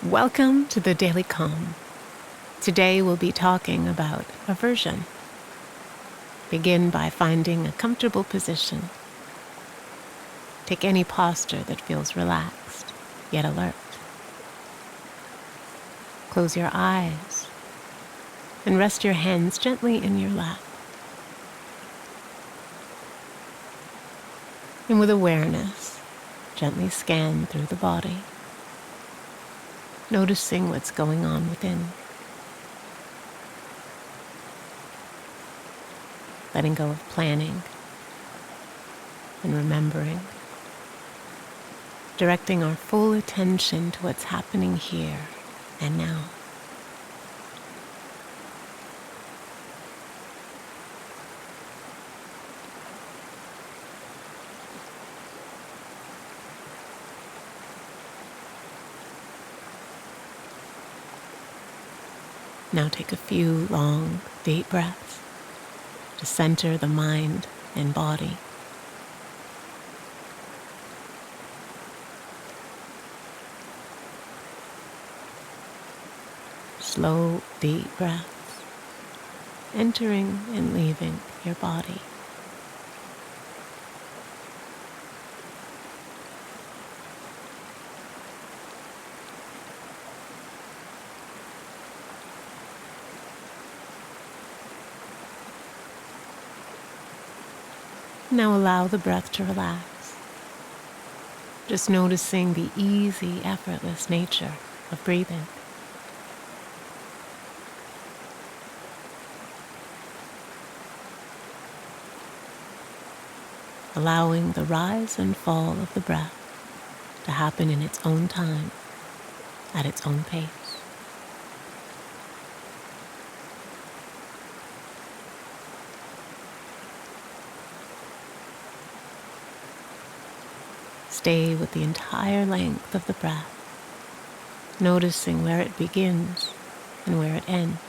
Welcome to the Daily Calm. Today we'll be talking about aversion. Begin by finding a comfortable position. Take any posture that feels relaxed, yet alert. Close your eyes and rest your hands gently in your lap. And with awareness, gently scan through the body, noticing what's going on within. Letting go of planning and remembering. Directing our full attention to what's happening here and now. Now take a few long, deep breaths to center the mind and body. Slow, deep breaths, entering and leaving your body. Now allow the breath to relax, just noticing the easy, effortless nature of breathing. Allowing the rise and fall of the breath to happen in its own time, at its own pace. Stay with the entire length of the breath, noticing where it begins and where it ends.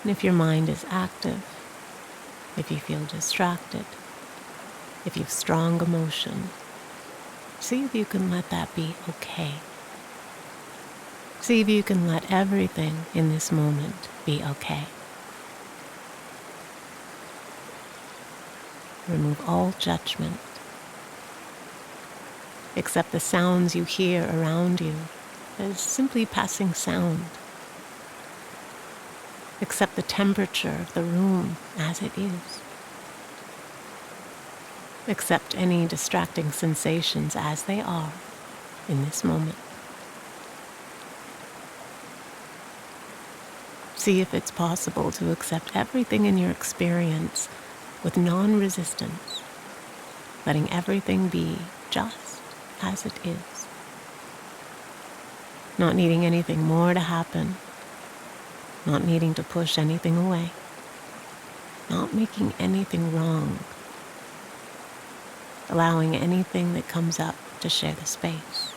And if your mind is active, if you feel distracted, if you have strong emotion, see if you can let that be okay. See if you can let everything in this moment be okay. Remove all judgment. Accept the sounds you hear around you as simply passing sound. Accept the temperature of the room as it is. Accept any distracting sensations as they are in this moment. See if it's possible to accept everything in your experience with non-resistance, letting everything be just as it is. Not needing anything more to happen, not needing to push anything away, not making anything wrong, allowing anything that comes up to share the space.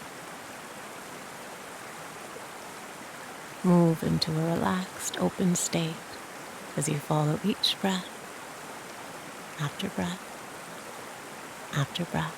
Move into a relaxed, open state as you follow each breath after breath after breath.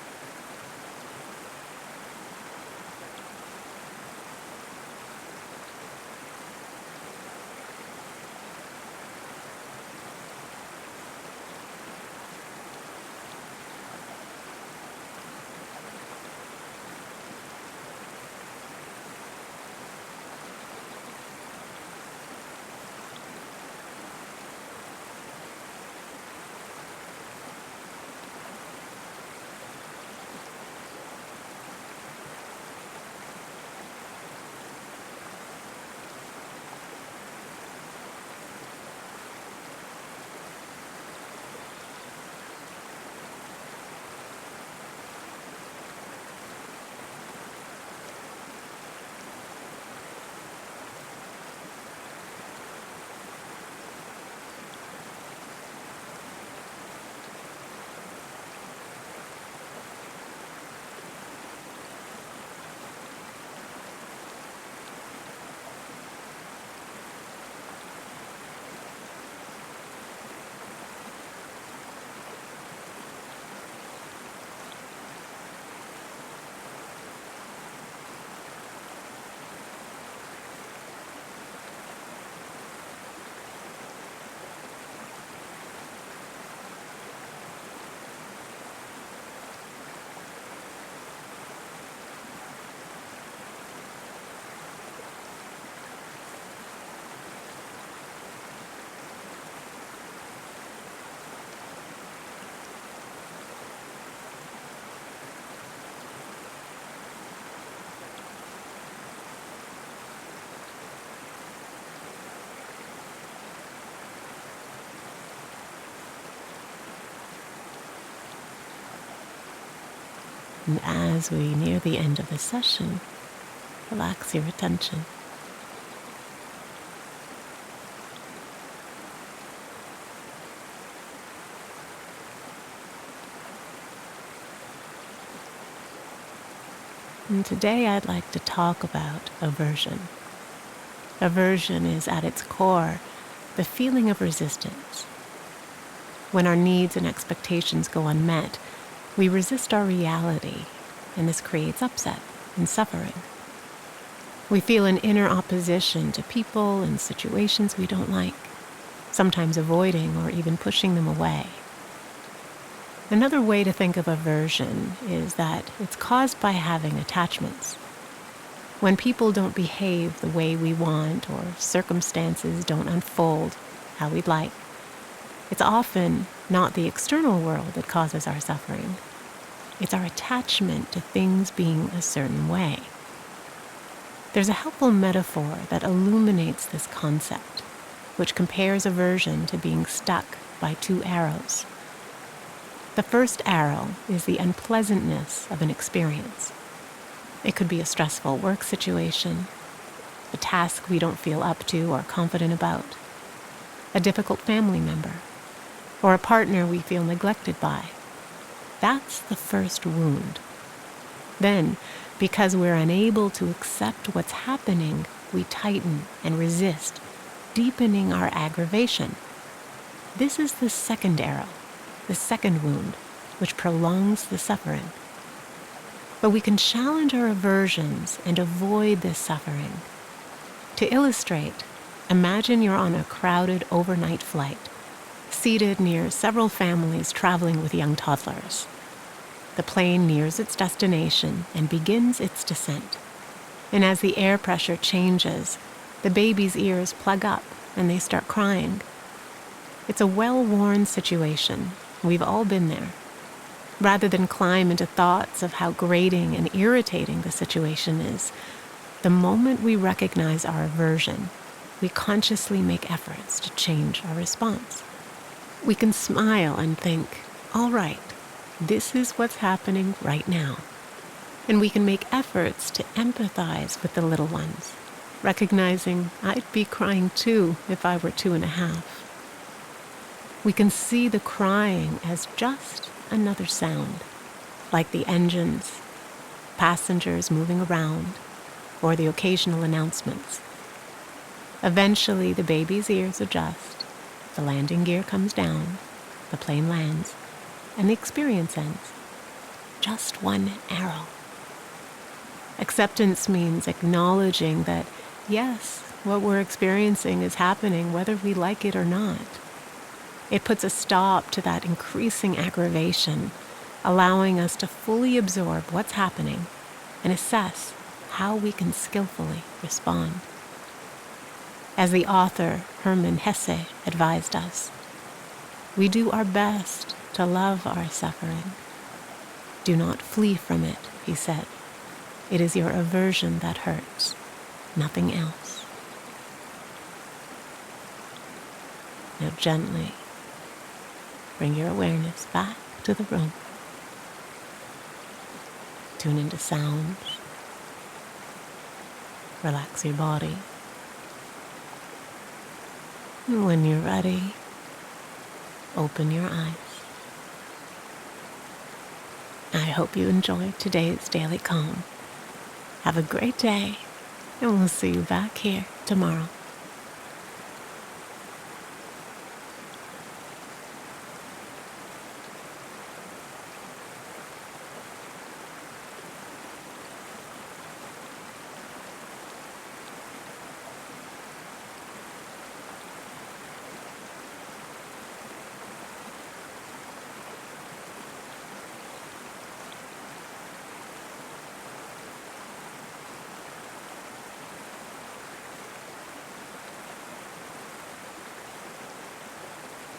And as we near the end of the session, relax your attention. And today I'd like to talk about aversion. Aversion is at its core the feeling of resistance. When our needs and expectations go unmet, we resist our reality, and this creates upset and suffering. We feel an inner opposition to people and situations we don't like, sometimes avoiding or even pushing them away. Another way to think of aversion is that it's caused by having attachments. When people don't behave the way we want or circumstances don't unfold how we'd like, it's often not the external world that causes our suffering. It's our attachment to things being a certain way. There's a helpful metaphor that illuminates this concept, which compares aversion to being stuck by two arrows. The first arrow is the unpleasantness of an experience. It could be a stressful work situation, a task we don't feel up to or confident about, a difficult family member, or a partner we feel neglected by. That's the first wound. Then, because we're unable to accept what's happening, we tighten and resist, deepening our aggravation. This is the second arrow, the second wound, which prolongs the suffering. But we can challenge our aversions and avoid this suffering. To illustrate, imagine you're on a crowded overnight flight, seated near several families traveling with young toddlers. The plane nears its destination and begins its descent. And as the air pressure changes, the baby's ears plug up and they start crying. It's a well-worn situation. We've all been there. Rather than climb into thoughts of how grating and irritating the situation is, the moment we recognize our aversion, we consciously make efforts to change our response. We can smile and think, all right, this is what's happening right now. And we can make efforts to empathize with the little ones, recognizing I'd be crying too if I were 2.5. We can see the crying as just another sound, like the engines, passengers moving around, or the occasional announcements. Eventually, the baby's ears adjust, the landing gear comes down, the plane lands, and the experience ends. Just one arrow. Acceptance means acknowledging that, yes, what we're experiencing is happening whether we like it or not. It puts a stop to that increasing aggravation, allowing us to fully absorb what's happening and assess how we can skillfully respond. As the author Hermann Hesse advised us, we do our best to love our suffering. Do not flee from it, he said. It is your aversion that hurts, nothing else. Now gently bring your awareness back to the room. Tune into sounds. Relax your body. And when you're ready, open your eyes. I hope you enjoyed today's Daily Calm. Have a great day, and we'll see you back here tomorrow.